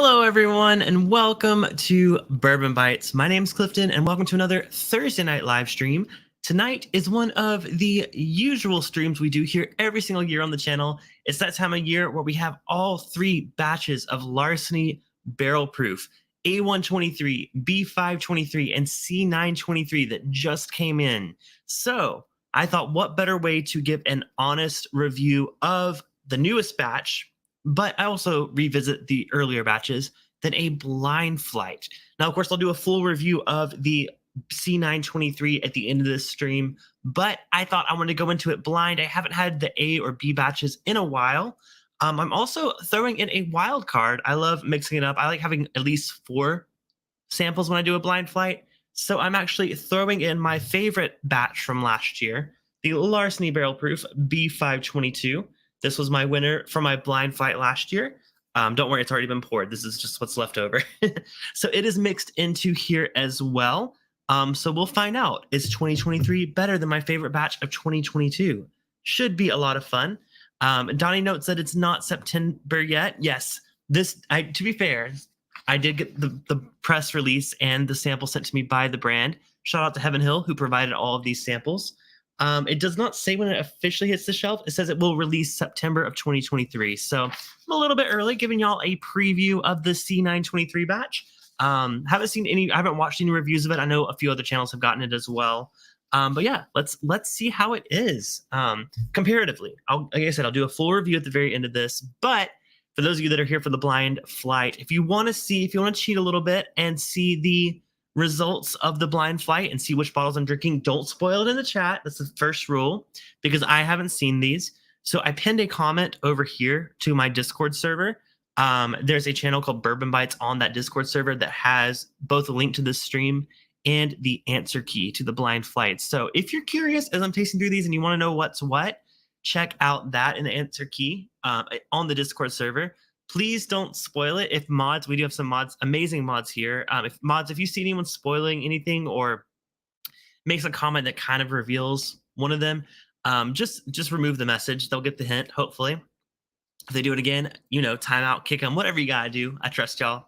Hello, everyone, and welcome to Bourbon Bites. My name's Clifton, and welcome to another Thursday night live stream. Tonight is one of the usual streams we do here every single year on the channel. It's that time of year where we have all three batches of Larceny Barrel Proof, A123, B523, and C923 that just came in. So I thought, what better way to give an honest review of the newest batch, but I also revisit the earlier batches, than a blind flight. Now, of course, I'll do a full review of the C923 at the end of this stream, but I thought I wanted to go into it blind. I haven't had the A or B batches in a while. I'm also throwing in a wild card. I love mixing it up. I like having at least 4 samples when I do a blind flight. So I'm actually throwing in my favorite batch from last year, the Larceny Barrel Proof B522. This was my winner for my blind flight last year. Don't worry, it's already been poured. This is just what's left over. So it is mixed into here as well. So we'll find out. Is 2023 better than my favorite batch of 2022? Should be a lot of fun. Donnie notes that it's not September yet. Yes, to be fair, I did get the press release and the sample sent to me by the brand. Shout out to Heaven Hill, who provided all of these samples. It does not say when it officially hits the shelf. It says it will release September of 2023. So I'm a little bit early, giving y'all a preview of the C923 batch. I haven't watched any reviews of it. I know a few other channels have gotten it as well. But yeah, let's see how it is comparatively. Like I said, I'll do a full review at the very end of this. But for those of you that are here for the blind flight, if you want to cheat a little bit and see the results of the blind flight and see which bottles I'm drinking, don't spoil it in the chat. That's the first rule, because I haven't seen these. So I pinned a comment over here to my Discord server. There's a channel called Bourbon Bites on that Discord server that has both a link to this stream and the answer key to the blind flight. So if you're curious as I'm tasting through these and you want to know what's what, check out that in the answer key on the Discord server. Please don't spoil it. We do have some mods, amazing mods here. If you see anyone spoiling anything or makes a comment that kind of reveals one of them, just remove the message. They'll get the hint, hopefully. If they do it again, timeout, kick them, whatever you gotta do. I trust y'all.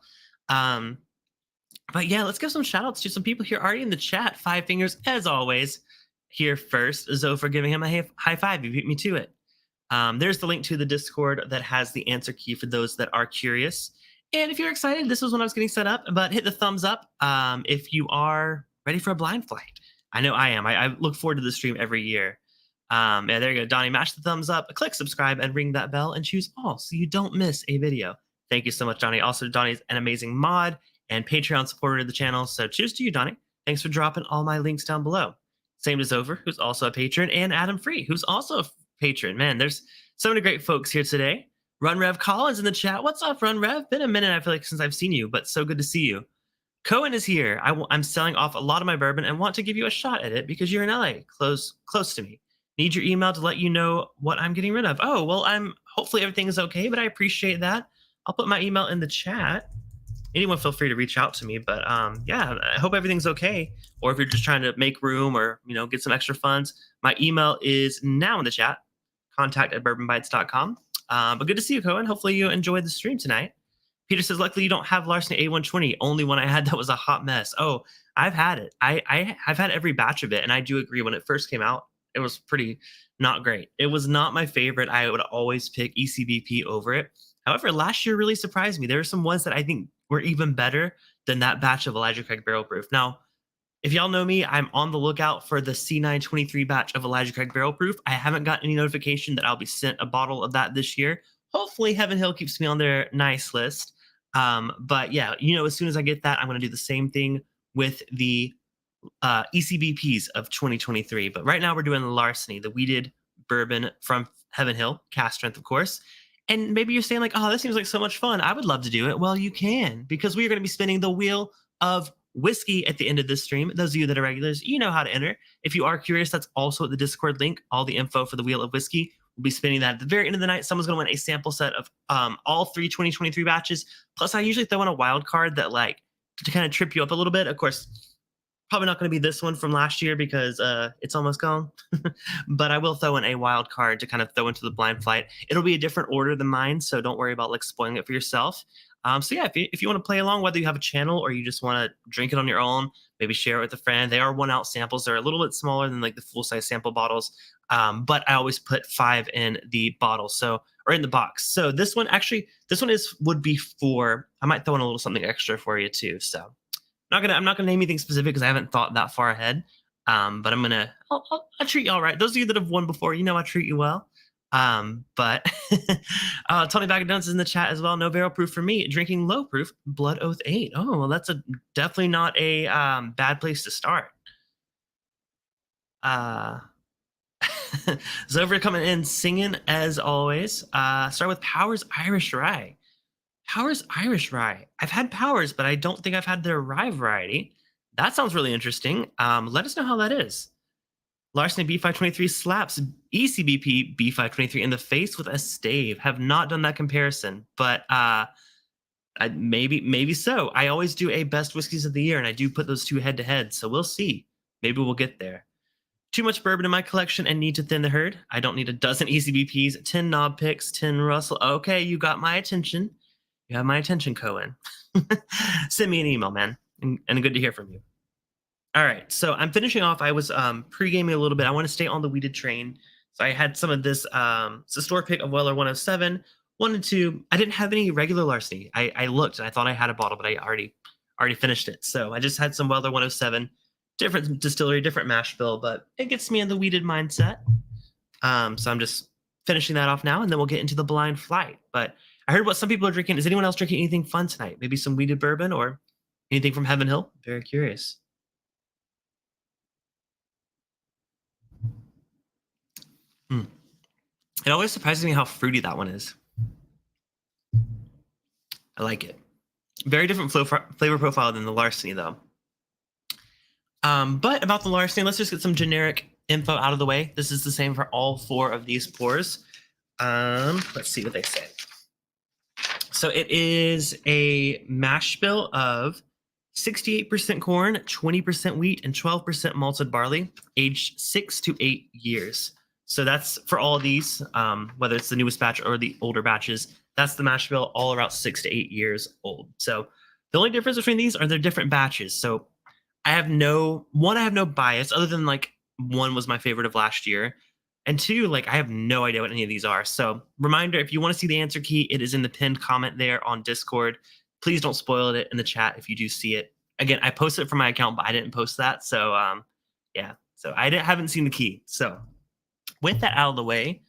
But yeah, let's give some shout outs to some people here already in the chat. 5 fingers, as always, here first. Zoe for giving him a high five. You beat me to it. There's the link to the Discord that has the answer key for those that are curious. And if you're excited, this was when I was getting set up, but hit the thumbs up if you are ready for a blind flight. I know I am. I look forward to the stream every year. Yeah, there you go. Donnie, mash the thumbs up, click subscribe, and ring that bell, and choose all so you don't miss a video. Thank you so much, Donnie. Also, Donnie's an amazing mod and Patreon supporter of the channel, so cheers to you, Donnie. Thanks for dropping all my links down below. Same to Zover, who's also a patron, and Adam Free, who's also a patron. Man, there's so many great folks here today. Run Rev Collins in the chat. What's up, Run Rev? Been a minute, I feel like, since I've seen you, but so good to see you. Cohen is here. I'm selling off a lot of my bourbon and want to give you a shot at it because you're in LA, close to me. Need your email to let you know what I'm getting rid of. Oh, well, hopefully everything is okay, but I appreciate that. I'll put my email in the chat. Anyone feel free to reach out to me, but yeah, I hope everything's okay. Or if you're just trying to make room or get some extra funds, my email is now in the chat. contact@bourbonbites.com. But good to see you, Cohen. Hopefully you enjoyed the stream tonight. Peter says, luckily you don't have Larceny A120. Only one I had that was a hot mess. Oh, I've had it. I've had every batch of it, and I do agree when it first came out, it was pretty not great. It was not my favorite. I would always pick ECBP over it. However, last year really surprised me. There were some ones that I think were even better than that batch of Elijah Craig Barrel Proof. Now, if y'all know me, I'm on the lookout for the C923 batch of Elijah Craig Barrel Proof. I haven't gotten any notification that I'll be sent a bottle of that this year. Hopefully, Heaven Hill keeps me on their nice list. But yeah, as soon as I get that, I'm going to do the same thing with the ECBPs of 2023. But right now, we're doing the Larceny, the weeded bourbon from Heaven Hill, cast strength, of course. And maybe you're saying like, oh, this seems like so much fun. I would love to do it. Well, you can, because we are going to be spinning the wheel of whiskey at the end of this stream. Those of you that are regulars, you know how to enter. If you are curious, that's also at the Discord link. All the info for the wheel of whiskey. We'll be spinning that at the very end of the night. Someone's going to win a sample set of all 3 2023 batches. Plus, I usually throw in a wild card that to kind of trip you up a little bit. Of course, probably not going to be this one from last year because it's almost gone. But I will throw in a wild card to kind of throw into the blind flight. It'll be a different order than mine, so don't worry about spoiling it for yourself. So yeah, if you want to play along, whether you have a channel or you just want to drink it on your own, maybe share it with a friend. They are 1 ounce samples. They're a little bit smaller than like the full size sample bottles. But I always put 5 in the bottle. So, or in the box. So this one would be 4. I might throw in a little something extra for you too. So I'm not gonna name anything specific because I haven't thought that far ahead. But I'll treat you all right. Those of you that have won before, I treat you well. But Tony Bag of Donuts is in the chat as well. No barrel proof for me. Drinking low proof Blood Oath 8. Oh, well, that's definitely not a bad place to start. Zover coming in singing as always. Start with Powers Irish Rye. Powers Irish Rye. I've had Powers, but I don't think I've had their rye variety. That sounds really interesting. Let us know how that is. Larceny B523 slaps ECBP B523 in the face with a stave. Have not done that comparison, but maybe so. I always do a best whiskeys of the year, and I do put those two head to head. So we'll see. Maybe we'll get there. Too much bourbon in my collection and need to thin the herd. I don't need a dozen ECBPs, 10 knob picks, 10 Russell. Okay, you got my attention. You have my attention, Cohen. Send me an email, man, and good to hear from you. All right, so I'm finishing off. I was pre-gaming a little bit. I want to stay on the weeded train. So I had some of this. It's a store pick of Weller 107. Wanted to. I didn't have any regular Larceny. I looked and I thought I had a bottle, but I already finished it. So I just had some Weller 107. Different distillery, different mash bill, but it gets me in the weeded mindset. So I'm just finishing that off now, and then we'll get into the blind flight. But I heard what some people are drinking. Is anyone else drinking anything fun tonight? Maybe some weeded bourbon or anything from Heaven Hill? Very curious. It always surprises me how fruity that one is. I like it. Very different flavor profile than the Larceny, though. But about the Larceny, let's just get some generic info out of the way. This is the same for all 4 of these pours. Let's see what they say. So it is a mash bill of 68% corn, 20% wheat, and 12% malted barley, aged 6 to 8 years. So that's for all of these, whether it's the newest batch or the older batches. That's the mash bill, all around 6 to 8 years old. So the only difference between these are they're different batches. So I have no bias other than like 1 was my favorite of last year. And 2, like I have no idea what any of these are. So reminder, if you want to see the answer key, it is in the pinned comment there on Discord. Please don't spoil it in the chat if you do see it. Again, I posted it from my account, but I didn't post that. So yeah, so haven't seen the key. So with that out of the way,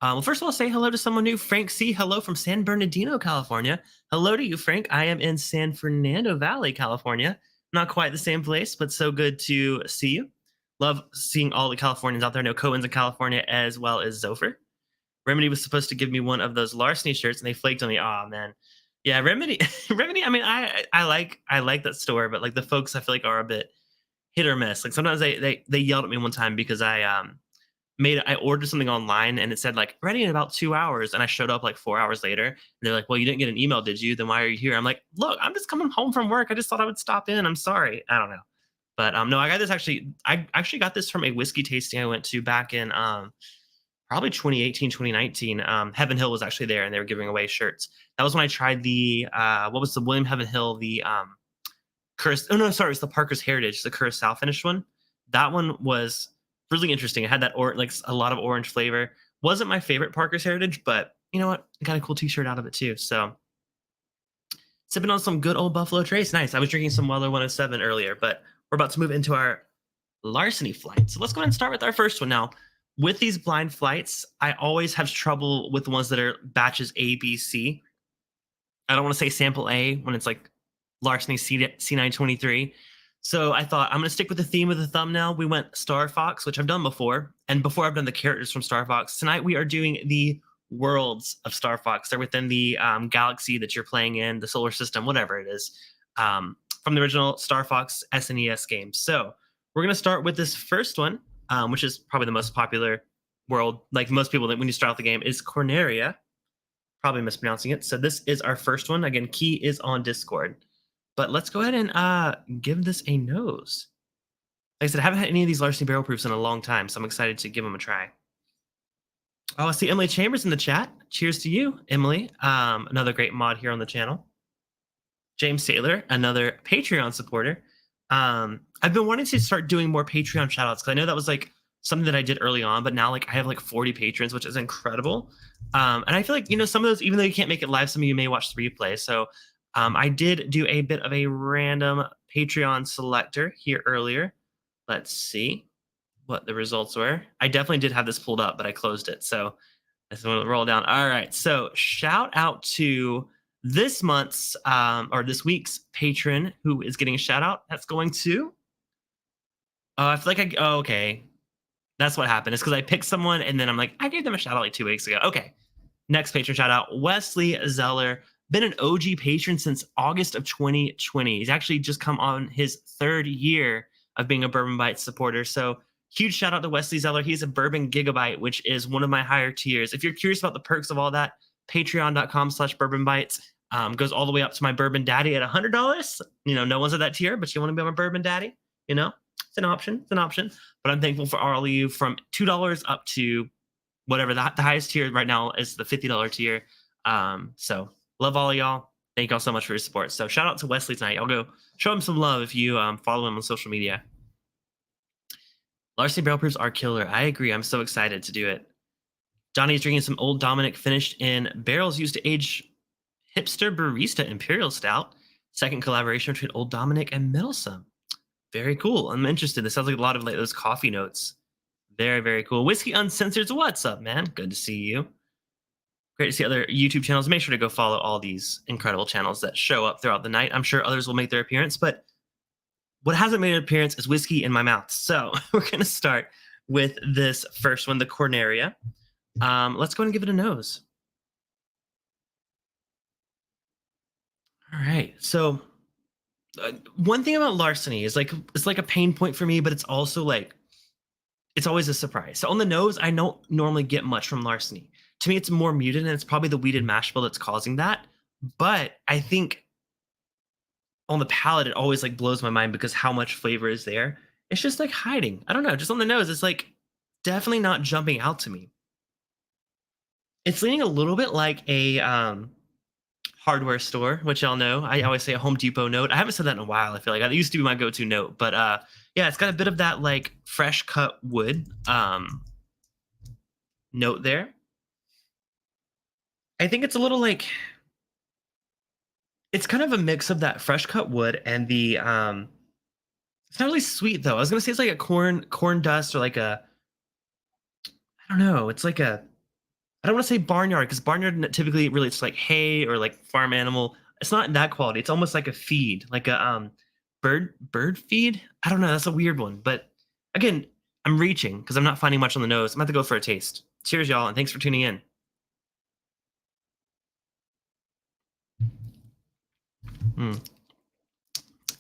well, first of all, say hello to someone new. Frank C. Hello from San Bernardino, California. Hello to you, Frank. I am in San Fernando Valley, California. Not quite the same place, but so good to see you. Love seeing all the Californians out there. I know Cohen's in California as well as Zofer. Remedy was supposed to give me one of those Larceny shirts, and they flaked on me. Oh man, yeah, Remedy. Remedy. I mean, I like that store, but like the folks, I feel like are a bit hit or miss. Like sometimes they yelled at me one time because I ordered something online and it said like ready in about 2 hours, and I showed up like 4 hours later, and they're like, "Well, you didn't get an email, did you? Then why are you here?" I'm like, "Look, I'm just coming home from work. I just thought I would stop in. I'm sorry. I don't know." But no, I got this I actually got this from a whiskey tasting I went to back in probably 2018, 2019. Heaven Hill was actually there, and they were giving away shirts. That was when I tried the what was the William Heaven Hill, the it was the Parker's Heritage, the Curacao finished one. That one was really interesting. It had that like a lot of orange flavor. Wasn't my favorite Parker's Heritage, but you know what? I got a cool t-shirt out of it too. So sipping on some good old Buffalo Trace. Nice. I was drinking some Weller 107 earlier, but we're about to move into our Larceny flight. So let's go ahead and start with our first one now. With these blind flights, I always have trouble with the ones that are batches A, B, C. I don't want to say sample A when it's like Larceny C923. So I thought I'm going to stick with the theme of the thumbnail. We went Star Fox, which I've done before. And before I've done the characters from Star Fox. Tonight we are doing the worlds of Star Fox. They're within the galaxy that you're playing in, the solar system, whatever it is, from the original Star Fox SNES game. So we're going to start with this first one, which is probably the most popular world. Like most people, that when you start out the game, is Corneria. Probably mispronouncing it. So this is our first one. Again, key is on Discord. But let's go ahead and give this a nose. Like I said, I haven't had any of these Larceny Barrel Proofs in a long time, so I'm excited to give them a try. Oh, I see Emily Chambers in the chat. Cheers to you, Emily. Another great mod here on the channel. James Saylor, another Patreon supporter. I've been wanting to start doing more Patreon shout outs because I know that was like something that I did early on, but now like I have like 40 patrons, which is incredible. And I feel like, some of those, even though you can't make it live, some of you may watch the replay. So I did do a bit of a random Patreon selector here earlier. Let's see what the results were. I definitely did have this pulled up, but I closed it. So let's roll down. All right. So shout out to this month's or this week's patron who is getting a shout out. That's going to, I feel like okay. That's what happened. It's because I picked someone and then I'm like, I gave them a shout out like 2 weeks ago. Okay. Next patron shout out, Wesley Zeller. Been an OG patron since August of 2020. He's actually just come on his 3rd year of being a Bourbon Bites supporter. So huge shout out to Wesley Zeller. He's a Bourbon Gigabyte, which is one of my higher tiers. If you're curious about the perks of all that, patreon.com/Bourbon Bites goes all the way up to my Bourbon Daddy at $100. No one's at that tier, but you want to be my Bourbon Daddy, it's an option. It's an option. But I'm thankful for all of you from $2 up to whatever the highest tier right now is the $50 tier. So love all of y'all. Thank y'all so much for your support. So shout out to Wesley tonight. I'll go show him some love if you follow him on social media. Larceny Barrel Proofs are killer. I agree. I'm so excited to do it. Johnny's drinking some Old Dominic finished in barrels used to age hipster barista Imperial Stout. Second collaboration between Old Dominic and Middlesome. Very cool. I'm interested. This sounds like a lot of like those coffee notes. Very, very cool. Whiskey Uncensored. What's up, man? Good to see you. Great to see other YouTube channels. Make sure to go follow all these incredible channels that show up throughout the night. I'm sure others will make their appearance, but what hasn't made an appearance is whiskey in my mouth. So we're going to start with this first one, the Corneria. Let's go and give it a nose. All right. So one thing about Larceny is like, it's like a pain point for me, but it's also like, it's always a surprise. So on the nose, I don't normally get much from Larceny. To me, it's more muted, and it's probably the wheated mash bill that's causing that. But I think on the palate, it always like blows my mind because how much flavor is there. It's just like hiding. I don't know. Just on the nose, it's like definitely not jumping out to me. It's leaning a little bit like a hardware store, which y'all know. I always say a Home Depot note. I haven't said that in a while. I feel like it used to be my go-to note, but yeah, it's got a bit of that like fresh cut wood note there. I think it's a little like, it's kind of a mix of that fresh cut wood and the it's not really sweet though. I was gonna say it's like a corn dust or like a, I don't know. It's like a, I don't want to say barnyard because barnyard typically really it's like hay or like farm animal. It's not that quality. It's almost like a feed, like a bird feed. I don't know. That's a weird one. But again, I'm reaching because I'm not finding much on the nose. I'm about to go for a taste. Cheers, y'all, and thanks for tuning in.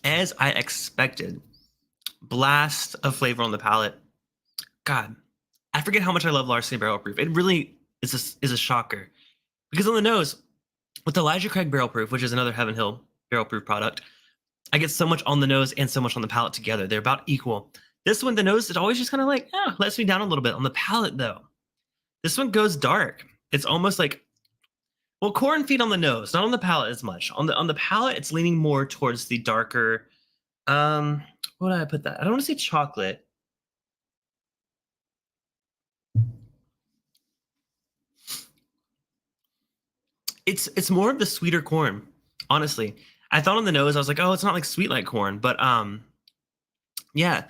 As I expected, blast of flavor on the palate. God, I forget how much I love Larceny Barrel Proof. It really is a shocker. Because on the nose, with Elijah Craig Barrel Proof, which is another Heaven Hill Barrel Proof product, I get so much on the nose and so much on the palate together. They're about equal. This one, the nose, it always just kind of like, lets me down a little bit. On the palate, though, this one goes dark. It's almost like, well, corn feed on the nose, not on the palate as much. On the palate, it's leaning more towards the darker, what did I put that? I don't want to say chocolate. It's more of the sweeter corn, honestly. I thought on the nose, I was like, oh, it's not like sweet like corn, but yeah,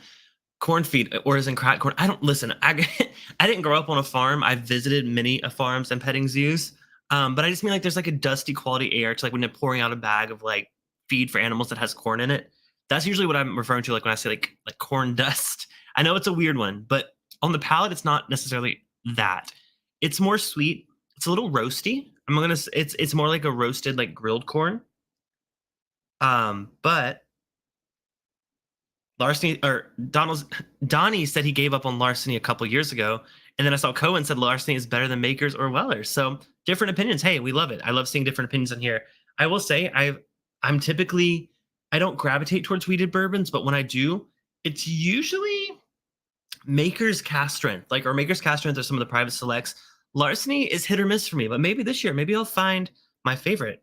corn feed or as in cracked corn. I don't listen. I didn't grow up on a farm. I visited many farms and petting zoos, but I just mean like there's like a dusty quality air to like when they're pouring out a bag of like feed for animals that has corn in it. That's usually what I'm referring to, like when I say like corn dust. I know it's a weird one, but on the palate, it's not necessarily that. It's more sweet. It's a little roasty. It's more like a roasted like grilled corn. But Larceny or Donnie said he gave up on Larceny a couple years ago, and then I saw Cohen said Larceny is better than Makers or Wellers. So different opinions. Hey, we love it. I love seeing different opinions in here. I will say I'm typically, I don't gravitate towards wheated bourbons, but when I do, it's usually Maker's Cask Strength, or Maker's Cask Strength or some of the private selects. Larceny is hit or miss for me, but maybe this year, maybe I'll find my favorite.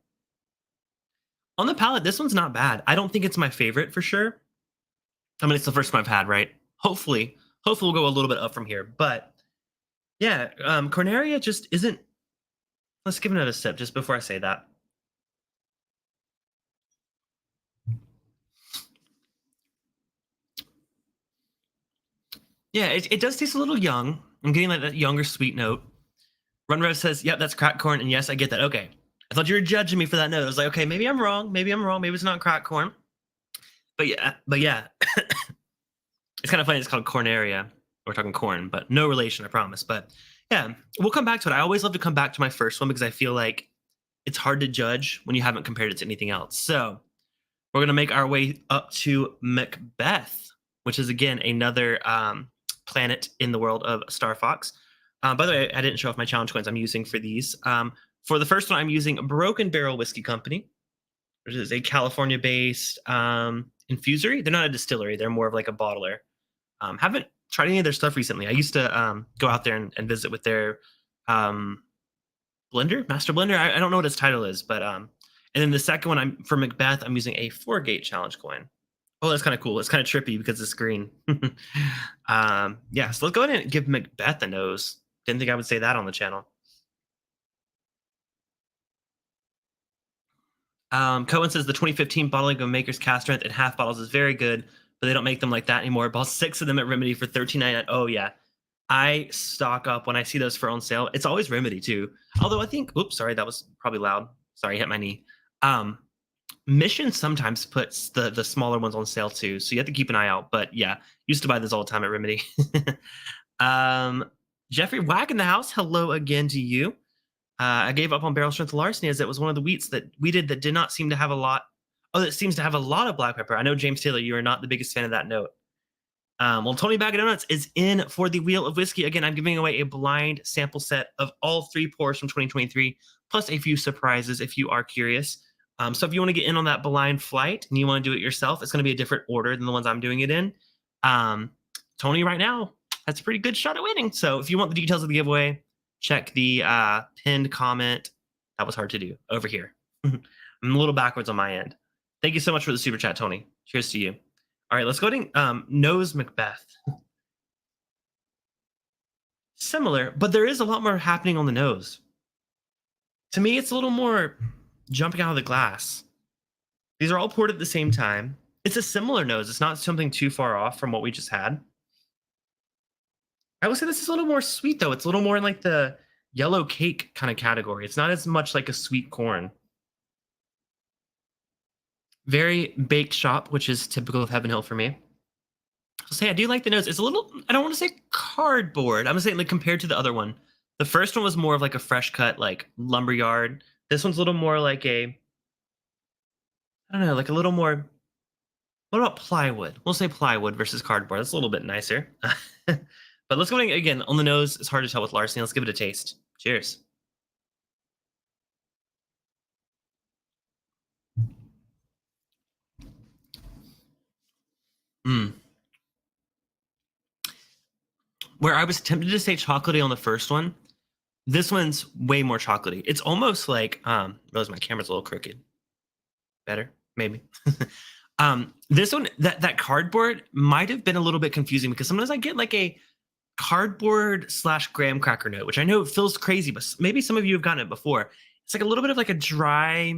On the palate, this one's not bad. I don't think it's my favorite for sure. I mean, it's the first one I've had, right? Hopefully we'll go a little bit up from here. But yeah, Corneria just isn't. Let's give it another sip just before I say that. Yeah, it does taste a little young. I'm getting like that younger sweet note. Run Rev says, "Yep, that's cracked corn," and yes, I get that. Okay, I thought you were judging me for that note. I was like, okay, maybe I'm wrong. Maybe I'm wrong. Maybe it's not cracked corn. But yeah, it's kind of funny. It's called Corneria. We're talking corn, but no relation, I promise. But yeah, we'll come back to it. I always love to come back to my first one because I feel like it's hard to judge when you haven't compared it to anything else. So we're gonna make our way up to Macbeth, which is again another planet in the world of Star Fox. By the way, I didn't show off my challenge coins I'm using for these. For the first one, I'm using Broken Barrel Whiskey Company, which is a California-based infusery. They're not a distillery; they're more of like a bottler. Haven't tried any of their stuff recently. I used to go out there and visit with their master blender. I don't know what its title is, but and then the second one, I'm for Macbeth. I'm using a 4-gate challenge coin. Oh, that's kind of cool. It's kind of trippy because it's green. Yeah, so let's go ahead and give Macbeth a nose. Didn't think I would say that on the channel. Cohen says the 2015 bottling of Maker's Cast Strength and half bottles is very good, but they don't make them like that anymore. Bought 6 of them at Remedy for $13.99. Oh yeah, I stock up when I see those for on sale. It's always Remedy too. Although I think, oops, sorry, that was probably loud. Sorry, hit my knee. Mission sometimes puts the smaller ones on sale too, so you have to keep an eye out. But yeah, used to buy this all the time at Remedy. Jeffrey Whack in the house. Hello again to you. I gave up on Barrel Strength Larceny as it was one of the wheats that we did that did not seem to have a lot. Oh, that seems to have a lot of black pepper. I know, James Taylor, you are not the biggest fan of that note. Well, Tony Bag of Donuts is in for the Wheel of Whiskey. Again, I'm giving away a blind sample set of all 3 pours from 2023, plus a few surprises if you are curious. So if you want to get in on that blind flight and you want to do it yourself, it's going to be a different order than the ones I'm doing it in. Tony right now has a pretty good shot at winning. So if you want the details of the giveaway, check the pinned comment. That was hard to do over here. I'm a little backwards on my end. Thank you so much for the super chat, Tony. Cheers to you. All right, let's go to Nose Macbeth. Similar, but there is a lot more happening on the nose. To me, it's a little more jumping out of the glass. These are all poured at the same time. It's a similar nose. It's not something too far off from what we just had. I would say this is a little more sweet, though. It's a little more in like the yellow cake kind of category. It's not as much like a sweet corn. Very baked shop, which is typical of Heaven Hill for me. I'll say I do like the nose. It's a little, I don't want to say cardboard. I'm going to say like compared to the other one. The first one was more of like a fresh cut, like lumberyard. This one's a little more like a, I don't know, like a little more, what about plywood? We'll say plywood versus cardboard. That's a little bit nicer. But let's go again on the nose. It's hard to tell with Larceny. Let's give it a taste. Cheers. Where I was tempted to say chocolatey on the first one, this one's way more chocolatey. It's almost like realize my camera's a little crooked. Better, maybe. This one, that cardboard might have been a little bit confusing because sometimes I get like a cardboard / graham cracker note, which I know feels crazy, but maybe some of you have gotten it before. It's like a little bit of like a dry,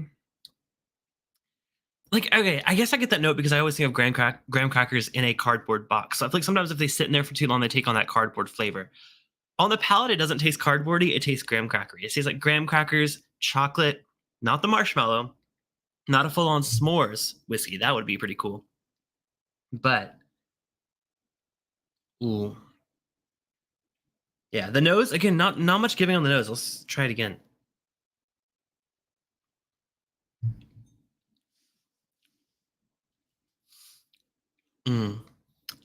like, okay, I guess I get that note because I always think of graham crackers in a cardboard box. So I feel like sometimes if they sit in there for too long, they take on that cardboard flavor. On the palate, it doesn't taste cardboardy. It tastes graham crackery. It tastes like graham crackers, chocolate, not the marshmallow, not a full-on s'mores whiskey. That would be pretty cool. But, ooh. Yeah, the nose, again, not much giving on the nose. Let's try it again.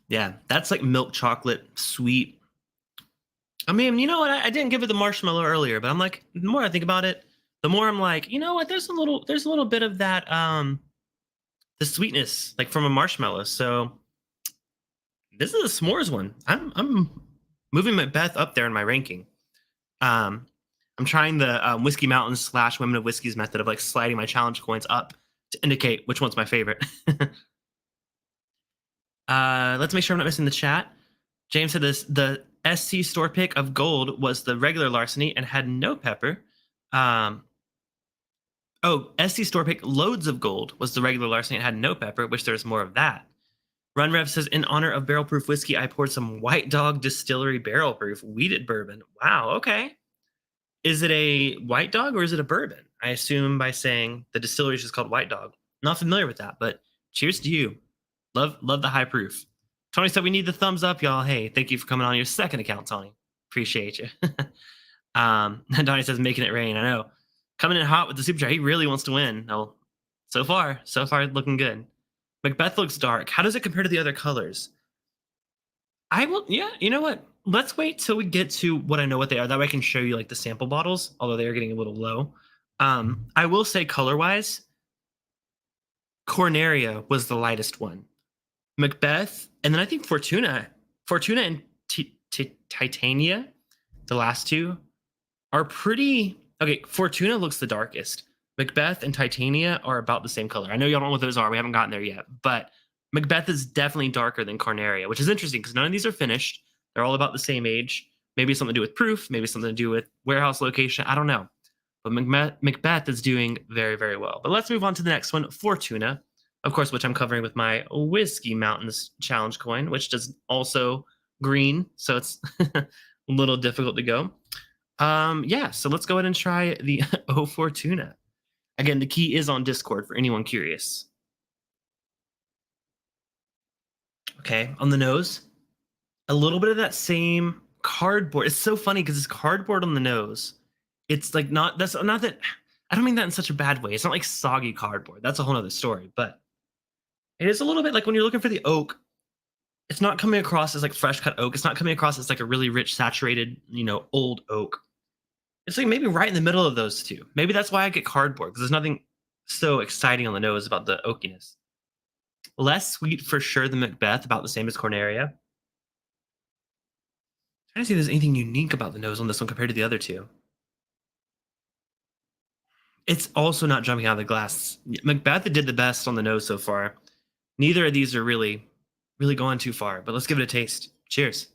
Yeah, that's like milk chocolate, sweet. I mean, you know what? I didn't give it the marshmallow earlier, but I'm like, the more I think about it, the more I'm like, you know what? There's a little bit of that, the sweetness, like from a marshmallow. So this is a s'mores one. I'm moving Macbeth up there in my ranking. I'm trying the Whiskey Mountains / Women of Whiskey's method of like sliding my challenge coins up to indicate which one's my favorite. Let's make sure I'm not missing the chat. James said this: the SC store pick of gold was the regular Larceny and had no pepper. SC store pick loads of gold was the regular Larceny and had no pepper. Wish there was more of that. Run Rev says, in honor of barrel proof whiskey, I poured some White Dog Distillery barrel proof wheated bourbon. Wow, okay. Is it a White Dog or is it a bourbon? I assume by saying the distillery is just called White Dog. Not familiar with that, but cheers to you. Love the high proof. Tony said we need the thumbs up, y'all. Hey, thank you for coming on your second account, Tony. Appreciate you. And Donnie says making it rain. I know. Coming in hot with the super chat. He really wants to win. Oh, so far looking good. Macbeth looks dark. How does it compare to the other colors? You know what? Let's wait till we get to what I know what they are. That way I can show you like the sample bottles, although they are getting a little low. I will say color-wise, Corneria was the lightest one. Macbeth, and then I think Fortuna and Titania, the last two, are pretty... Okay, Fortuna looks the darkest. Macbeth and Titania are about the same color. I know y'all don't know what those are. We haven't gotten there yet. But Macbeth is definitely darker than Corneria, which is interesting because none of these are finished. They're all about the same age. Maybe something to do with proof. Maybe something to do with warehouse location. I don't know. But Macbeth is doing very, very well. But let's move on to the next one, Fortuna, of course, which I'm covering with my Whiskey Mountains challenge coin, which does also green. So it's a little difficult to go. So let's go ahead and try the O Fortuna. Again, the key is on Discord for anyone curious. Okay, on the nose, a little bit of that same cardboard. It's so funny because it's cardboard on the nose. It's like I don't mean that in such a bad way. It's not like soggy cardboard. That's a whole other story. But it is a little bit like when you're looking for the oak, it's not coming across as like fresh cut oak. It's not coming across as like a really rich, saturated, old oak. It's like maybe right in the middle of those two. Maybe that's why I get cardboard, because there's nothing so exciting on the nose about the oakiness. Less sweet for sure than Macbeth, about the same as Corneria. Trying to see if there's anything unique about the nose on this one compared to the other two. It's also not jumping out of the glass. Macbeth did the best on the nose so far. Neither of these are really, really going too far, but let's give it a taste. Cheers.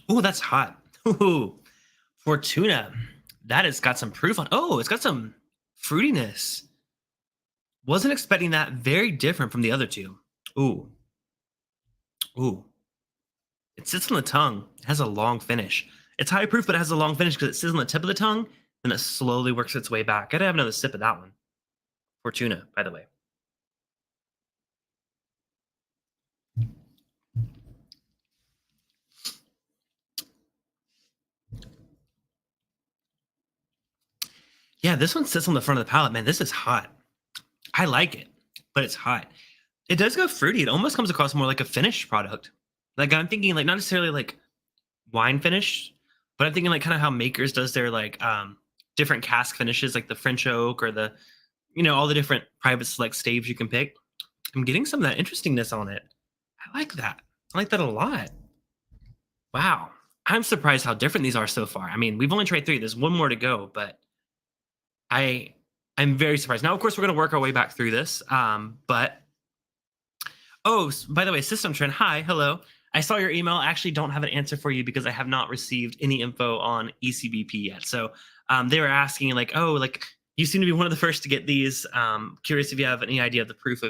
Oh, that's hot. Ooh, Fortuna. That has got some proof on. Oh, it's got some fruitiness. Wasn't expecting that. Very different from the other two. Ooh. It sits on the tongue. It has a long finish. It's high proof, but it has a long finish because it sits on the tip of the tongue, and it slowly works its way back. Gotta have another sip of that one. Fortuna, by the way. Yeah, this one sits on the front of the palate. Man, this is hot. I like it, but it's hot. It does go fruity. It almost comes across more like a finished product. Like I'm thinking like not necessarily like wine finish, but I'm thinking like kind of how Makers does their like different cask finishes, like the French oak or the, all the different private select staves you can pick. I'm getting some of that interestingness on it. I like that. I like that a lot. Wow. I'm surprised how different these are so far. I mean, we've only tried 3. There's one more to go, but I'm very surprised. Now, of course, we're going to work our way back through this. But by the way, System Trend, hi, hello. I saw your email. I actually don't have an answer for you because I have not received any info on ECBP yet. So they were asking you seem to be one of the first to get these. Curious if you have any idea of the proof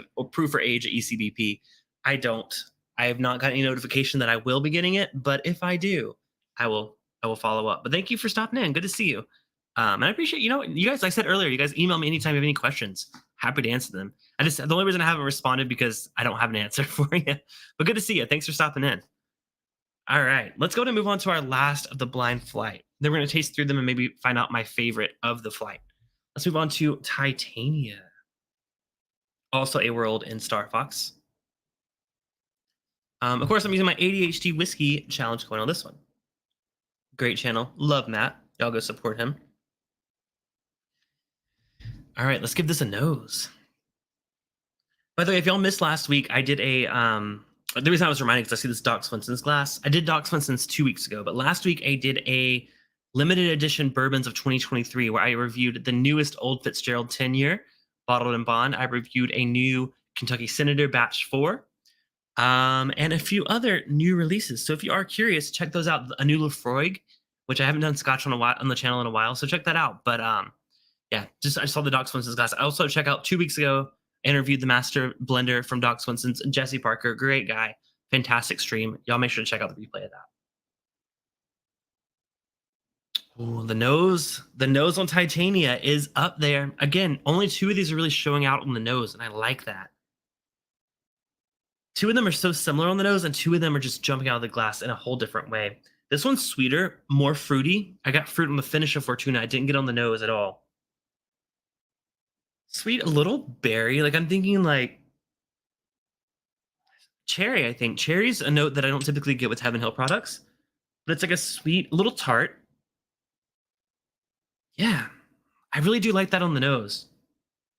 or age at ECBP. I don't. I have not got any notification that I will be getting it, but if I do, I will follow up. But thank you for stopping in. Good to see you. And I appreciate, you guys, like I said earlier, you guys email me anytime you have any questions. Happy to answer them. The only reason I haven't responded because I don't have an answer for you. But good to see you. Thanks for stopping in. All right, let's go and move on to our last of the blind flight. Then we're going to taste through them and maybe find out my favorite of the flight. Let's move on to Titania. Also a world in Star Fox. Of course, I'm using my ADHD whiskey challenge coin on this one. Great channel. Love Matt. Y'all go support him. All right, let's give this a nose. By the way, if y'all missed last week, I did a the reason I was reminded because I see this Doc Swenson's glass. I did Doc Swenson's 2 weeks ago, but last week I did a limited edition bourbons of 2023, where I reviewed the newest Old Fitzgerald 10-year bottled in bond. I reviewed a new Kentucky Senator Batch 4, and a few other new releases. So if you are curious, check those out. A new Lefroy, which I haven't done Scotch on the channel in a while, so check that out. But yeah, just I saw the Doc Swenson's glass. I also check out 2 weeks ago. I interviewed the master blender from Doc Swenson's, Jesse Parker, great guy, fantastic stream. Y'all make sure to check out the replay of that. Ooh, the nose on Titania is up there. Again, only 2 of these are really showing out on the nose, and I like that. 2 of them are so similar on the nose, and 2 of them are just jumping out of the glass in a whole different way. This one's sweeter, more fruity. I got fruit on the finish of Fortuna. I didn't get on the nose at all. Sweet, a little berry. Like I'm thinking like cherry, I think. Cherry's a note that I don't typically get with Heaven Hill products, but it's like a sweet, little tart. Yeah, I really do like that on the nose.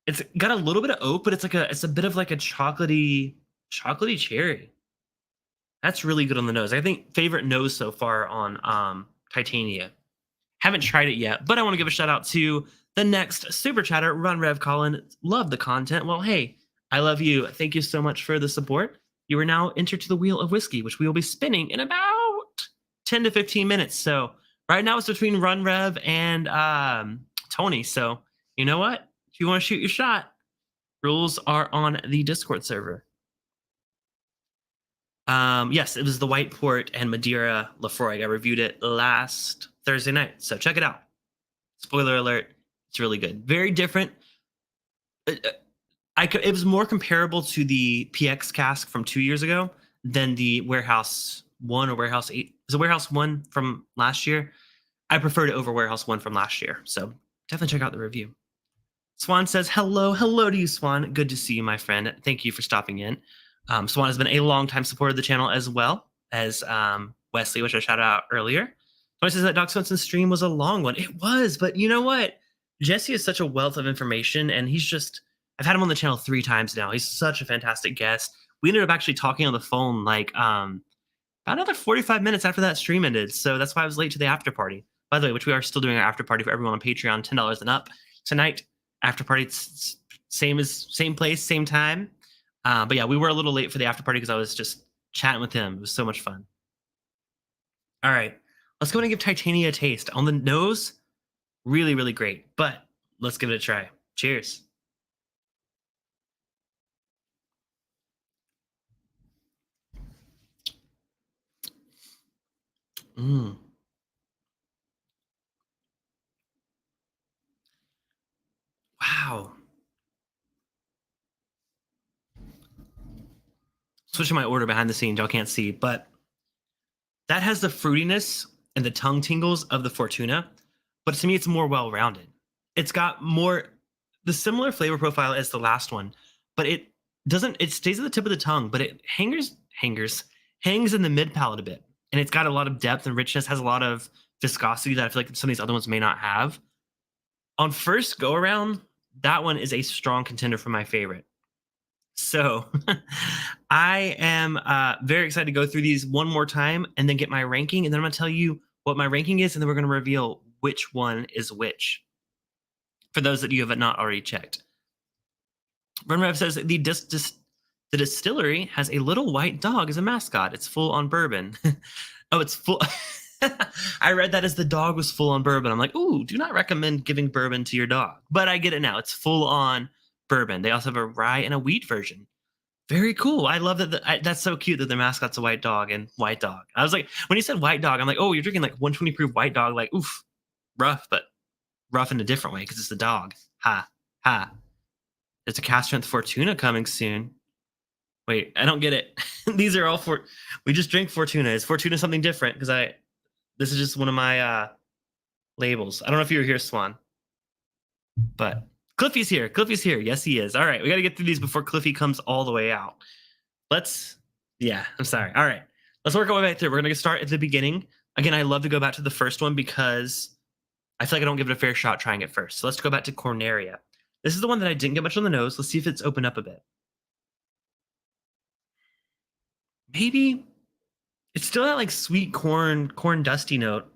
It's got a little bit of oak, but it's a bit of like a chocolatey cherry. That's really good on the nose. I think favorite nose so far on Titania. Haven't tried it yet, but I want to give a shout out to the next super chatter, Run Rev Colin. Love the content. Well, hey, I love you. Thank you so much for the support. You are now entered to the Wheel of Whiskey, which we will be spinning in about 10 to 15 minutes. So right now it's between Run Rev and Tony. So you know what? If you want to shoot your shot, rules are on the Discord server. Yes, it was the White Port and Madeira Lefroy. I reviewed it last Thursday night, so check it out. Spoiler alert, it's really good. Very different. It was more comparable to the PX cask from 2 years ago than the Warehouse 1 or Warehouse 8. Is it Warehouse 1 from last year? I preferred it over Warehouse 1 from last year, so definitely check out the review. Swan says, hello to you, Swan. Good to see you, my friend. Thank you for stopping in. Swan has been a long-time supporter of the channel as well as Wesley, which I shouted out earlier. Tony says that Doc Swenson's stream was a long one. It was, but you know what? Jesse is such a wealth of information, and I've had him on the channel 3 times now. He's such a fantastic guest. We ended up actually talking on the phone like about another 45 minutes after that stream ended, so that's why I was late to the after party. By the way, which we are still doing our after party for everyone on Patreon, $10 and up. Tonight, after party, same place, same time. But yeah, we were a little late for the after party because I was just chatting with him. It was so much fun. All right, let's go ahead and give Titania a taste. On the nose, really, really great. But let's give it a try. Cheers. Mm. Wow. Switching my order behind the scenes, y'all can't see, but that has the fruitiness and the tongue tingles of the Fortuna, but to me, it's more well-rounded. It's got the similar flavor profile as the last one, but it stays at the tip of the tongue, but it hangs in the mid palate a bit. And it's got a lot of depth and richness, has a lot of viscosity that I feel like some of these other ones may not have. On first go around, that one is a strong contender for my favorite. So I am very excited to go through these one more time and then get my ranking. And then I'm going to tell you what my ranking is. And then we're going to reveal which one is which for those that you have not already checked. Runrev says the distillery has a little white dog as a mascot. It's full on bourbon. Oh, it's full. I read that as the dog was full on bourbon. I'm like, ooh, do not recommend giving bourbon to your dog. But I get it now. It's full on bourbon. They also have a rye and a wheat version. Very cool. I love that. That's so cute that the mascot's a white dog and white dog. I was like, when he said white dog, I'm like, oh, you're drinking like 120 proof white dog. Like, oof, rough, but rough in a different way because it's the dog. Ha, ha. There's a cast strength Fortuna coming soon. Wait, I don't get it. These are all we just drink Fortuna. Is Fortuna something different? Because this is just one of my labels. I don't know if you were here, Swan, but Cliffy's here. Cliffy's here. Yes, he is. All right, we got to get through these before Cliffy comes all the way out. Yeah, I'm sorry. All right, let's work our way back through. We're going to start at the beginning. Again, I love to go back to the first one because I feel like I don't give it a fair shot trying it first. So let's go back to Corneria. This is the one that I didn't get much on the nose. Let's see if it's opened up a bit. Maybe it's still that like sweet corn dusty note.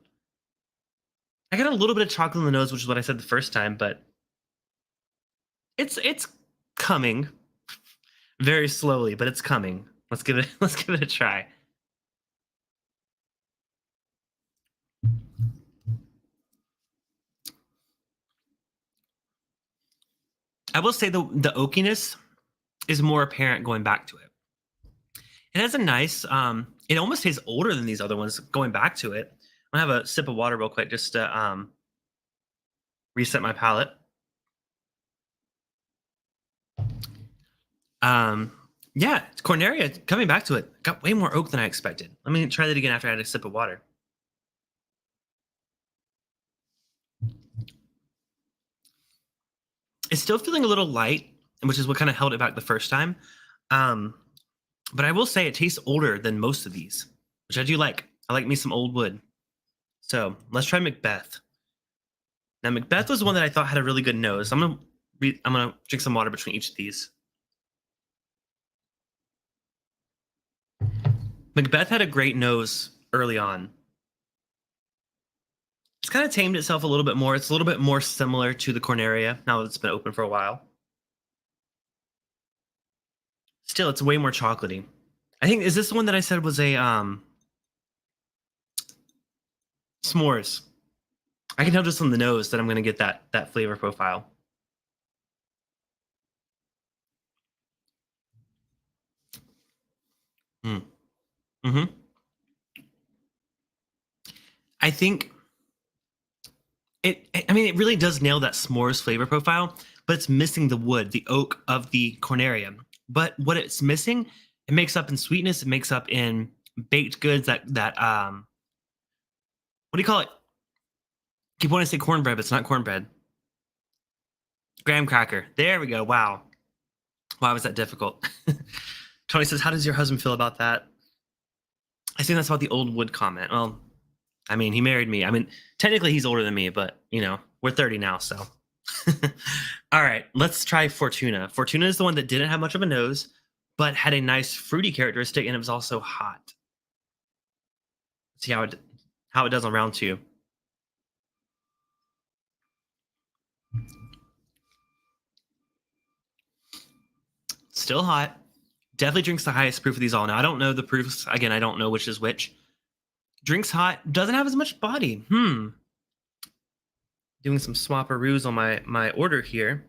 I got a little bit of chocolate in the nose, which is what I said the first time, but it's coming very slowly, but it's coming. Let's give it let's give it a try. I will say the oakiness is more apparent going back to it. It has a nice it almost tastes older than these other ones going back to it. I'm gonna have a sip of water real quick just to reset my palate. Um yeah, it's Corneria coming back to it. Got way more oak than I expected. Let me try that again after I had a sip of water. It's still feeling a little light, which is what kind of held it back the first time. Um, but I will say it tastes older than most of these, which I do like. I like me some old wood. So let's try Macbeth. Now Macbeth was one that I thought had a really good nose. I'm gonna drink some water between each of these. Macbeth had a great nose early on. It's kind of tamed itself a little bit more. It's a little bit more similar to the Corneria now that it's been open for a while. Still, it's way more chocolatey. I think, is this the one that I said was a s'mores? I can tell just on the nose that I'm going to get that flavor profile. Mm. Hmm. I think I mean, it really does nail that s'mores flavor profile, but it's missing the wood, the oak of the Corneria. But what it's missing, it makes up in sweetness. It makes up in baked goods. That what do you call it? Keep wanting to say cornbread, but it's not cornbread. Graham cracker. There we go. Wow. Why was that difficult? Tony says, "How does your husband feel about that?" I think that's about the old wood comment. Well, I mean, he married me. I mean, technically he's older than me, but we're 30 now, so. All right, let's try Fortuna. Fortuna is the one that didn't have much of a nose, but had a nice fruity characteristic, and it was also hot. Let's see how it does on round two. Still hot. Definitely drinks the highest proof of these all. Now, I don't know the proofs. Again, I don't know which is which. Drinks hot. Doesn't have as much body. Doing some swapperoos on my order here.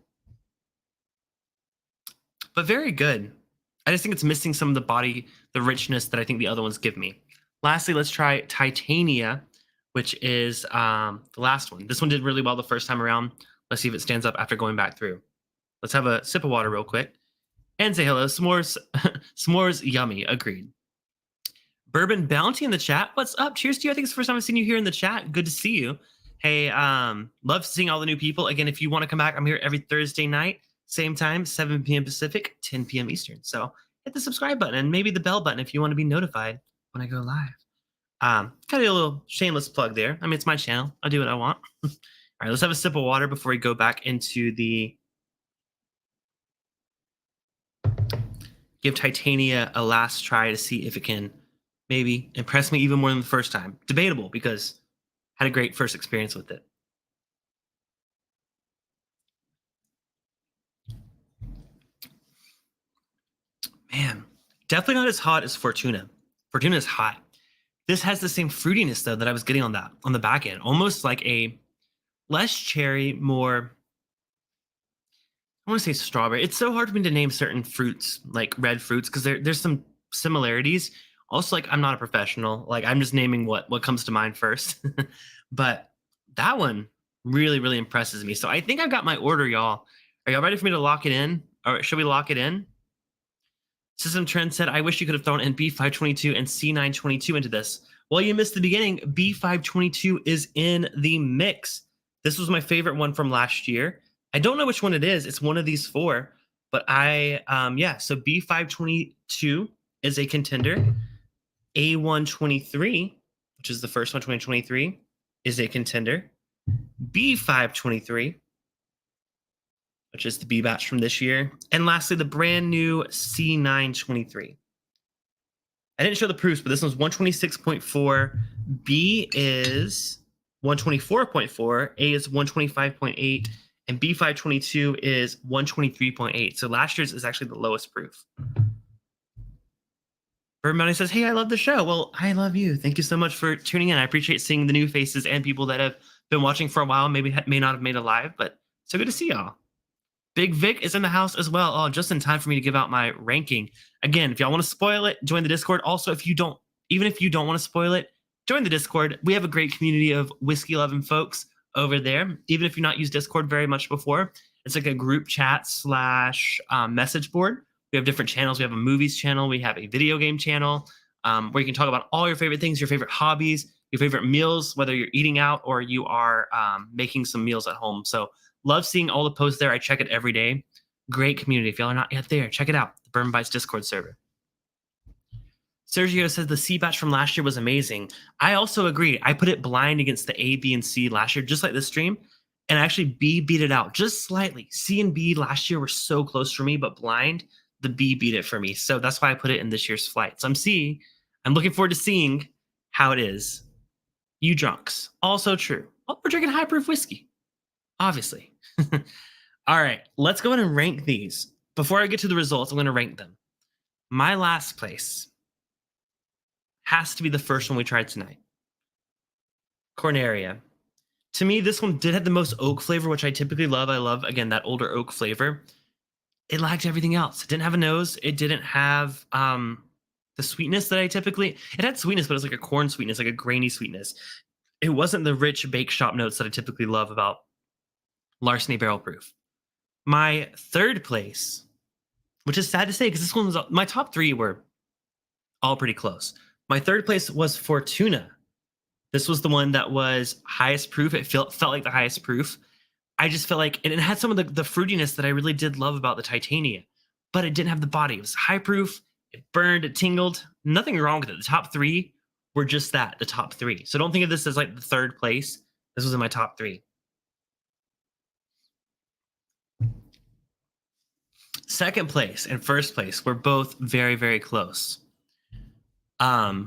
But very good. I just think it's missing some of the body, the richness that I think the other ones give me. Lastly, let's try Titania, which is the last one. This one did really well the first time around. Let's see if it stands up after going back through. Let's have a sip of water real quick and say hello. S'mores, s'mores, yummy. Agreed. Bourbon Bounty in the chat. What's up? Cheers to you. I think it's the first time I've seen you here in the chat. Good to see you. Hey, love seeing all the new people. Again, if you want to come back, I'm here every Thursday night, same time, 7 p.m. Pacific, 10 p.m. Eastern. So hit the subscribe button and maybe the bell button if you want to be notified when I go live. Kind of a little shameless plug there. I mean, it's my channel. I'll do what I want. All right, let's have a sip of water before we go back into the give Titania a last try to see if it can maybe impress me even more than the first time. Debatable because I had a great first experience with it. Man, definitely not as hot as Fortuna. Fortuna is hot. This has the same fruitiness though that I was getting on the back end, almost like a less cherry, more. I want to say strawberry. It's so hard for me to name certain fruits, like red fruits, because there's some similarities. Also, like I'm not a professional. Like I'm just naming what comes to mind first. But that one really, really impresses me. So I think I've got my order, y'all. Are y'all ready for me to lock it in? Or should we lock it in? System Trend said, I wish you could have thrown in B522 and C923 into this. Well, you missed the beginning. B522 is in the mix. This was my favorite one from last year. I don't know which one it is. It's one of these four, but so B522 is a contender. A123, which is the first one, 2023, is a contender. B523, which is the B batch from this year. And lastly, the brand new C923. I didn't show the proofs, but this one's 126.4. B is 124.4, A is 125.8, and B522 is 123.8. So last year's is actually the lowest proof. Everybody says, "Hey, I love the show." Well, I love you. Thank you so much for tuning in. I appreciate seeing the new faces and people that have been watching for a while, maybe may not have made it live, but so good to see y'all. Big Vic is in the house as well. Oh, just in time for me to give out my ranking. Again, if y'all want to spoil it, join the Discord. Also, even if you don't want to spoil it, join the Discord. We have a great community of whiskey loving folks over there. Even if you've not used Discord very much before, it's like a group chat slash message board. We have different channels. We have a movies channel. We have a video game channel where you can talk about all your favorite things, your favorite hobbies, your favorite meals, whether you're eating out or you are making some meals at home. So love seeing all the posts there. I check it every day. Great community. If y'all are not yet there, check it out. The Bourbon Bites Discord server. Sergio says the C batch from last year was amazing. I also agree. I put it blind against the A, B, and C last year, just like this stream. And actually, B beat it out just slightly. C and B last year were so close for me, but blind, the B beat it for me. So that's why I put it in this year's flight. So I'm looking forward to seeing how it is. You drunks. Also true. Oh, we're drinking high proof whiskey. Obviously. All right, let's go ahead and rank these. Before I get to the results, I'm going to rank them. My last place has to be the first one we tried tonight. Corneria. To me, this one did have the most oak flavor, which I typically love. I love, again, that older oak flavor. It lacked everything else. It didn't have a nose. It didn't have the sweetness that I typically... It had sweetness, but it was like a corn sweetness, like a grainy sweetness. It wasn't the rich bake shop notes that I typically love about Larceny Barrel Proof. My third place, which is sad to say because this one was... My top three were all pretty close. My third place was Fortuna. This was the one that was highest proof. It felt like the highest proof. I just felt like it had some of the fruitiness that I really did love about the Titania, but it didn't have the body. It was high proof. It burned. It tingled. Nothing wrong with it. The top three were just that, the top three. So don't think of this as like the third place. This was in my top three. Second place and first place were both very, very close. I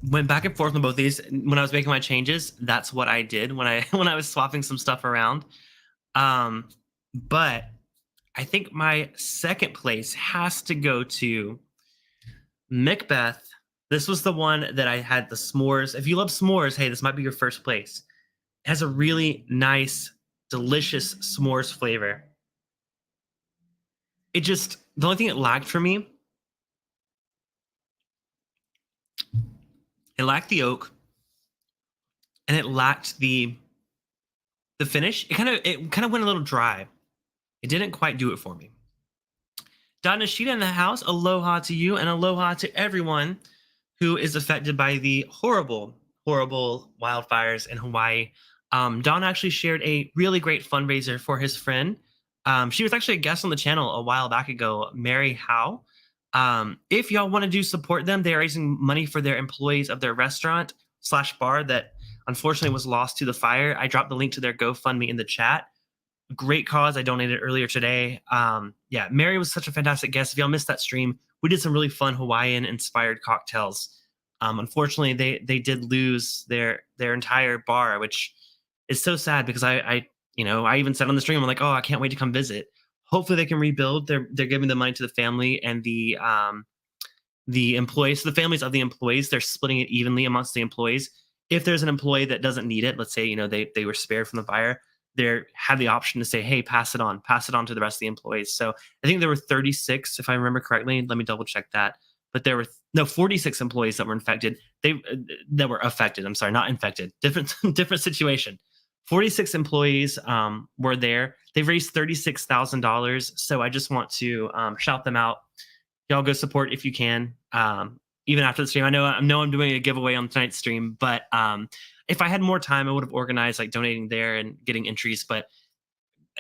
went back and forth on both these when I was making my changes. That's what I did when I was swapping some stuff around. But I think my second place has to go to Macbeth. This was the one that I had the s'mores. If you love s'mores, hey, this might be your first place. It has a really nice, delicious s'mores flavor. The only thing it lacked for me, it lacked the oak, and it lacked the finish. It kind of went a little dry. It didn't quite do it for me. Donna Sheeta in the house. Aloha to you, and aloha to everyone who is affected by the horrible, horrible wildfires in Hawaii. Don actually shared a really great fundraiser for his friend. She was actually a guest on the channel a while back ago, Mary Howe. If y'all want to support them, they are raising money for their employees of their restaurant / bar that unfortunately was lost to the fire. I dropped the link to their GoFundMe in the chat. Great cause. I donated earlier today. Yeah, Mary was such a fantastic guest. If y'all missed that stream, we did some really fun Hawaiian inspired cocktails. Unfortunately, they did lose their entire bar, which is so sad because I even said on the stream, I'm like, oh, I can't wait to come visit. Hopefully they can rebuild. They're giving the money to the family and the employees. So the families of the employees, they're splitting it evenly amongst the employees. If there's an employee that doesn't need it, let's say they were spared from the fire, they have the option to say, hey, pass it on to the rest of the employees. So I think there were 36, if I remember correctly. Let me double check that. But there were 46 employees that were infected. That were affected. I'm sorry, not infected. Different situation. 46 employees were there. They've raised $36,000. So I just want to shout them out. Y'all go support if you can. Even after the stream, I know I'm doing a giveaway on tonight's stream, but if I had more time, I would have organized like donating there and getting entries. But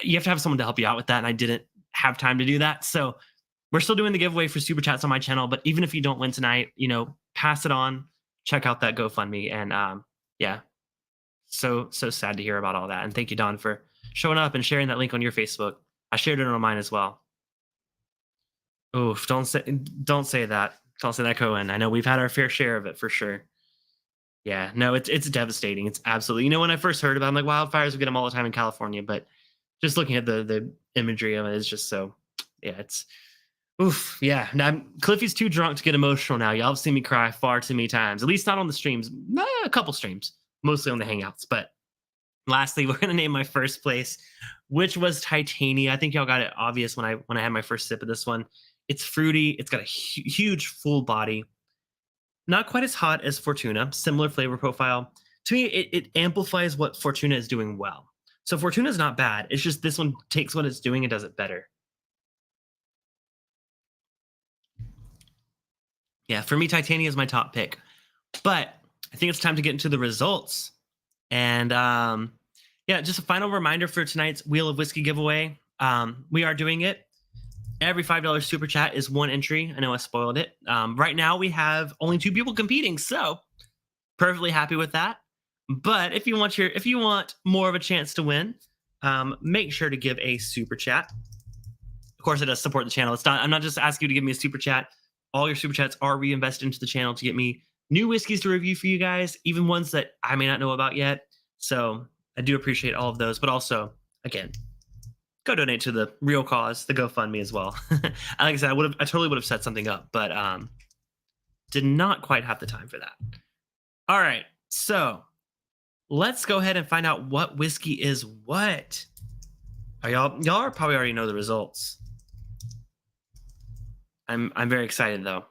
you have to have someone to help you out with that, and I didn't have time to do that. So we're still doing the giveaway for super chats on my channel. But even if you don't win tonight, pass it on. Check out that GoFundMe, and yeah. So sad to hear about all that. And thank you, Don, for showing up and sharing that link on your Facebook. I shared it on mine as well. Oof, don't say that. Don't say that, Cohen. I know we've had our fair share of it for sure. Yeah, no, it's devastating. It's absolutely. You know, when I first heard about, it, I'm like, wildfires, we get them all the time in California, but just looking at the imagery of it is just so. Yeah, it's oof. Yeah, now Cliffy's too drunk to get emotional now. Y'all have seen me cry far too many times. At least not on the streams. A couple streams, mostly on the hangouts. But lastly, we're gonna name my first place, which was Titania. I think y'all got it obvious when I had my first sip of this one. It's fruity. It's got a huge full body. Not quite as hot as Fortuna, similar flavor profile. To me, it amplifies what Fortuna is doing well. So Fortuna is not bad. It's just this one takes what it's doing and does it better. Yeah, for me, Titania is my top pick. But I think it's time to get into the results. And yeah, just a final reminder for tonight's Wheel of Whiskey giveaway. We are doing it. Every $5 super chat is one entry. I know I spoiled it. Right now we have only 2 people competing, so perfectly happy with that. But if you want more of a chance to win, make sure to give a super chat. Of course, it does support the channel. I'm not just asking you to give me a super chat. All your super chats are reinvested into the channel to get me new whiskeys to review for you guys, even ones that I may not know about yet. So I do appreciate all of those, but also, again, go donate to the real cause, the GoFundMe as well. Like I said, I totally would have set something up, but did not quite have the time for that. All right, so let's go ahead and find out what whiskey is what. Y'all probably already know the results. I'm very excited though.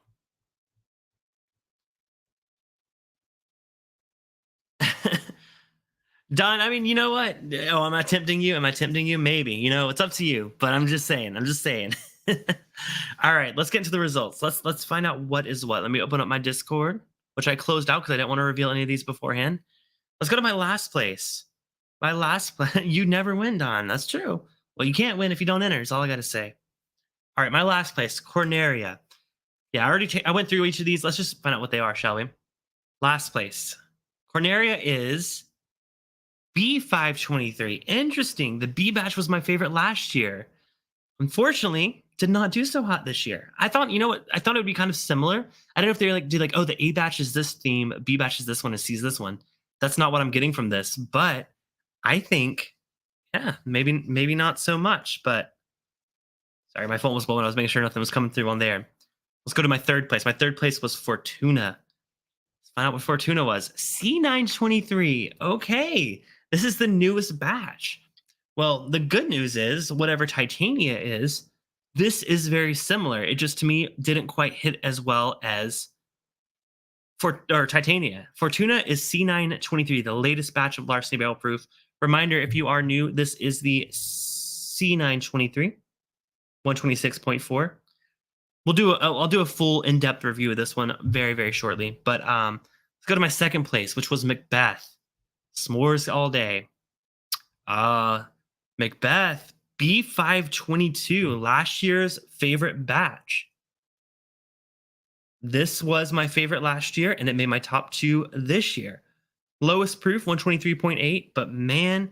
Don, I mean, you know what? Oh, am I tempting you? Am I tempting you? Maybe. You know, it's up to you. But I'm just saying. All right, let's get into the results. Let's find out what is what. Let me open up my Discord, which I closed out because I didn't want to reveal any of these beforehand. Let's go to my last place. My last place. You never win, Don. That's true. Well, you can't win if you don't enter. Is all I got to say. All right, my last place, Corneria. Yeah, I went through each of these. Let's just find out what they are, shall we? Last place. Corneria is B523. Interesting. The B batch was my favorite last year. Unfortunately, did not do so hot this year. I thought, you know what? I thought it would be kind of similar. I don't know if they're like, oh, the A batch is this theme, B batch is this one, and C is this one. That's not what I'm getting from this. But I think, yeah, maybe not so much. But sorry, my phone was blowing. I was making sure nothing was coming through on there. Let's go to my third place. My third place was Fortuna. Let's find out what Fortuna was. C923. Okay. This is the newest batch. Well, the good news is, whatever Titania is, this is very similar. It just, to me, didn't quite hit as well as Titania. Fortuna is C923, the latest batch of Larceny Barrel Proof. Reminder, if you are new, this is the C923, 126.4. I'll do a full in-depth review of this one very, very shortly. But let's go to my second place, which was Macbeth. S'mores all day. Macbeth, B522, last year's favorite batch. This was my favorite last year, and it made my top 2 this year. Lowest proof, 123.8, but man,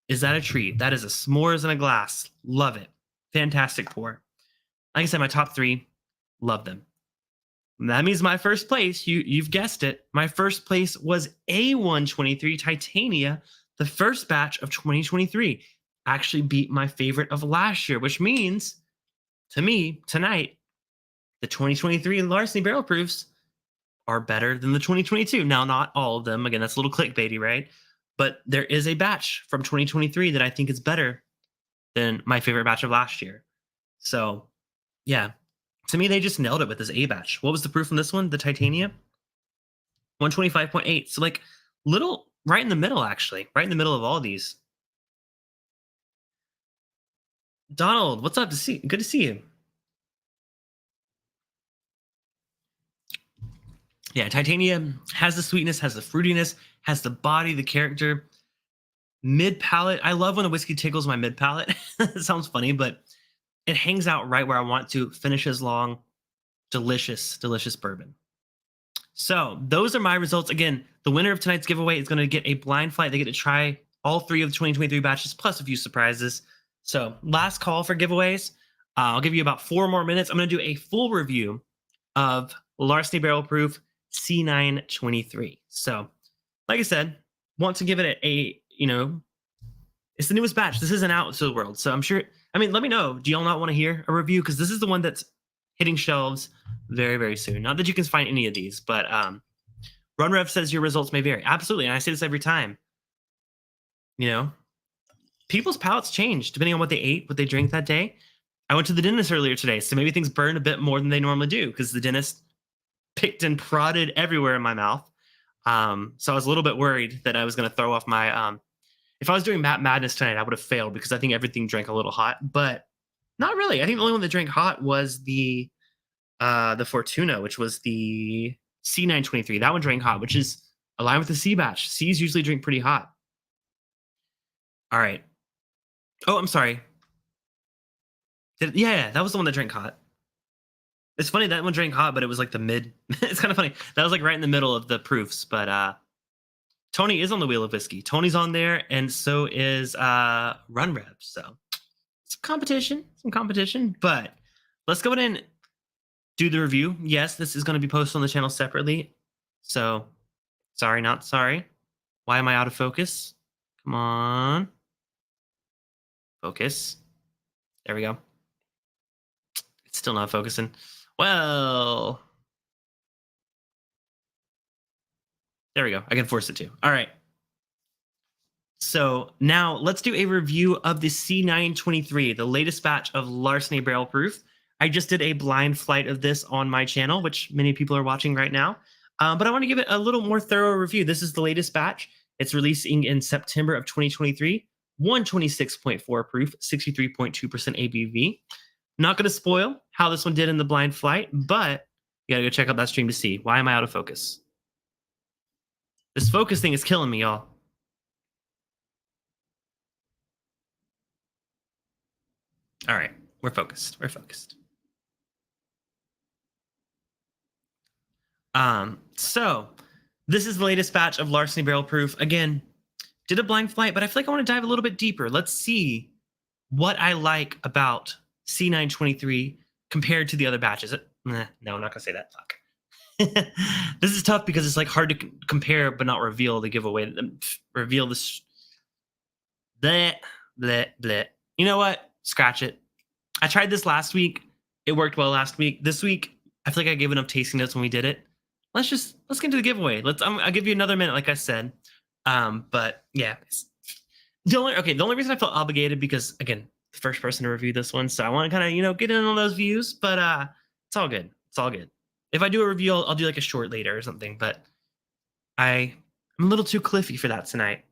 is that a treat. That is a s'mores in a glass. Love it. Fantastic pour. Like I said, my top 3, love them. That means my first place, you've guessed it, my first place was A123 Titania, the first batch of 2023. Actually beat my favorite of last year, which means, to me, tonight, the 2023 Larceny Barrel Proofs are better than the 2022. Now, not all of them. Again, that's a little clickbaity, right? But there is a batch from 2023 that I think is better than my favorite batch of last year. So, yeah. To me, they just nailed it with this A batch. What was the proof on this one? The Titania? 125.8. So, like, little, right in the middle, actually. Right in the middle of all these. Donald, what's up? Good to see you. Yeah, Titania has the sweetness, has the fruitiness, has the body, the character. Mid palate. I love when a whiskey tickles my mid palate. It sounds funny, but it hangs out right where I want to. Finishes long. Delicious, delicious bourbon. So those are my results. Again, the winner of tonight's giveaway is going to get a blind flight. They get to try all 3 of the 2023 batches, plus a few surprises. So last call for giveaways. I'll give you about 4 more minutes. I'm going to do a full review of Larceny Barrel Proof C923. So like I said, want to give it it's the newest batch. This isn't out to the world, so I'm sure. I mean, let me know. Do y'all not want to hear a review? Because this is the one that's hitting shelves very, very soon. Not that you can find any of these, but RunRev says your results may vary. Absolutely, and I say this every time. You know, people's palates change depending on what they ate, what they drank that day. I went to the dentist earlier today, so maybe things burn a bit more than they normally do because the dentist picked and prodded everywhere in my mouth. So I was a little bit worried that I was going to throw off my. If I was doing Map Madness tonight, I would have failed because I think everything drank a little hot, but not really. I think the only one that drank hot was the Fortuna, which was the C923. That one drank hot, which is aligned with the C batch. C's usually drink pretty hot. All right. Oh, I'm sorry. Yeah, that was the one that drank hot. It's funny that one drank hot, but it was like the mid. It's kind of funny. That was like right in the middle of the proofs. But Tony is on the Wheel of Whiskey. Tony's on there, and so is RunRev. So some competition. But let's go ahead and do the review. Yes, this is going to be posted on the channel separately. So sorry, not sorry. Why am I out of focus? Come on. Focus. There we go. It's still not focusing. Well, there we go. I can force it to. All right. So now let's do a review of the C923, the latest batch of Larceny Barrel Proof. I just did a blind flight of this on my channel, which many people are watching right now. But I want to give it a little more thorough review. This is the latest batch. It's releasing in September of 2023. 126.4 proof, 63.2% ABV. Not going to spoil how this one did in the blind flight, but you got to go check out that stream to see. Why am I out of focus? This focus thing is killing me, y'all. All right, we're focused. So this is the latest batch of Larceny Barrel Proof. Again, did a blind flight, but I feel like I want to dive a little bit deeper. Let's see what I like about C923 compared to the other batches. No, I'm not gonna say that. Fuck. This is tough because it's like hard to compare but not reveal the giveaway. Reveal this. Bleh. You know what? Scratch it. I tried this last week. It worked well last week. This week, I feel like I gave enough tasting notes when we did it. Let's get into the giveaway. I'll give you another minute, like I said. But yeah, the only reason I felt obligated because again, the first person to review this one, so I want to kind of get in on those views. But it's all good. If I do a review, I'll do like a short later or something. But I'm a little too cliffy for that tonight.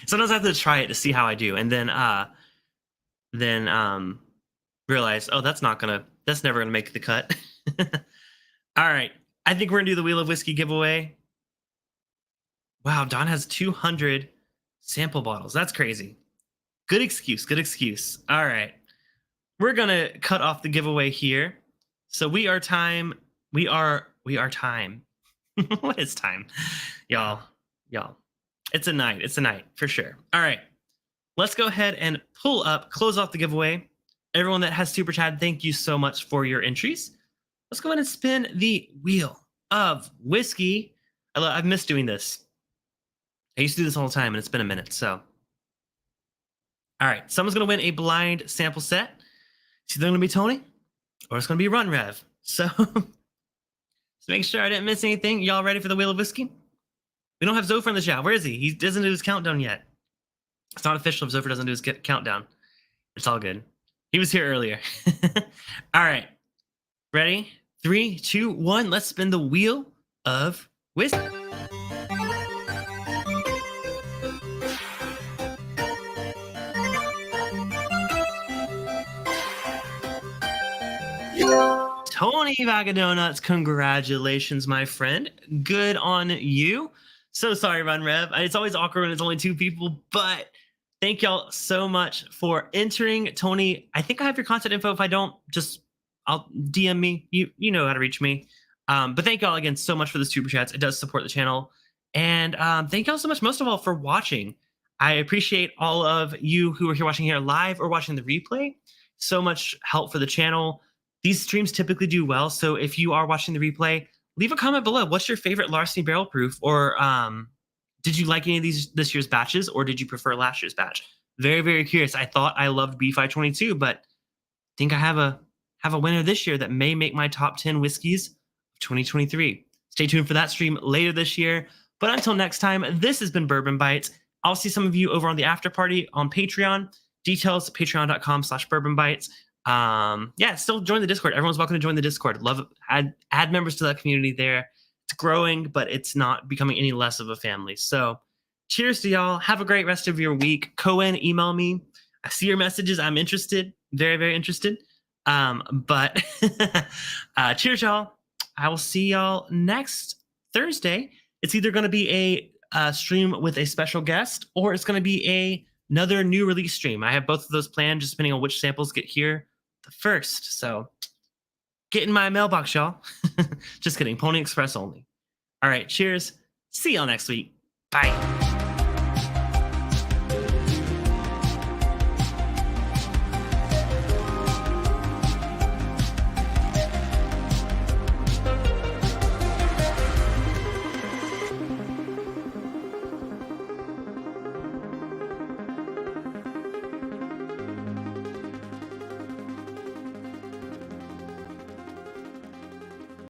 Sometimes I have to try it to see how I do, and then realize, oh, that's never gonna make the cut. All right, I think we're gonna do the Wheel of Whiskey giveaway. Wow, Don has 200 sample bottles. That's crazy. Good excuse. All right, we're gonna cut off the giveaway here. So we are time. What is time, y'all? It's a night for sure. All right, let's go ahead and close off the giveaway. Everyone that has super chat, thank you so much for your entries. Let's go ahead and spin the Wheel of Whiskey. I've missed doing this. I used to do this all the time, and it's been a minute. So, all right, someone's gonna win a blind sample set. It's either gonna be Tony or it's gonna be RunRev. So, let's make sure I didn't miss anything. Y'all ready for the Wheel of Whiskey? We don't have Zopher in the chat. Where is he? He doesn't do his countdown yet. It's not official if Zopher doesn't do his countdown. It's all good. He was here earlier. All right. Ready? 3, 2, 1. Let's spin the Wheel of Whiskey. Tony Vagadonuts, congratulations, my friend. Good on you. So sorry, RunRev. It's always awkward when it's only 2 people, but thank y'all so much for entering. Tony, I think I have your contact info. If I don't, I'll DM me. You know how to reach me. But thank y'all again so much for the super chats. It does support the channel. And thank y'all so much, most of all, for watching. I appreciate all of you who are here watching here live or watching the replay. So much help for the channel. These streams typically do well. So if you are watching the replay, leave a comment below. What's your favorite Larceny Barrel Proof? Or did you like any of these this year's batches, or did you prefer last year's batch? Very, very curious. I thought I loved B522, but think I have a winner this year that may make my top 10 whiskeys of 2023. Stay tuned for that stream later this year. But until next time, this has been Bourbon Bites. I'll see some of you over on the after party on Patreon. Details, patreon.com/Bourbon Bites. Yeah, still join the Discord. Everyone's welcome to join the Discord. Love add members to that community there. It's growing, but it's not becoming any less of a family. So cheers to y'all. Have a great rest of your week. Cohen, email me. I see your messages. I'm interested. Very, very interested. But cheers, y'all. I will see y'all next Thursday. It's either going to be a stream with a special guest, or it's going to be another new release stream. I have both of those planned, just depending on which samples get here the first. So get in my mailbox, y'all. Just kidding. Pony Express only. All right. Cheers. See y'all next week. Bye.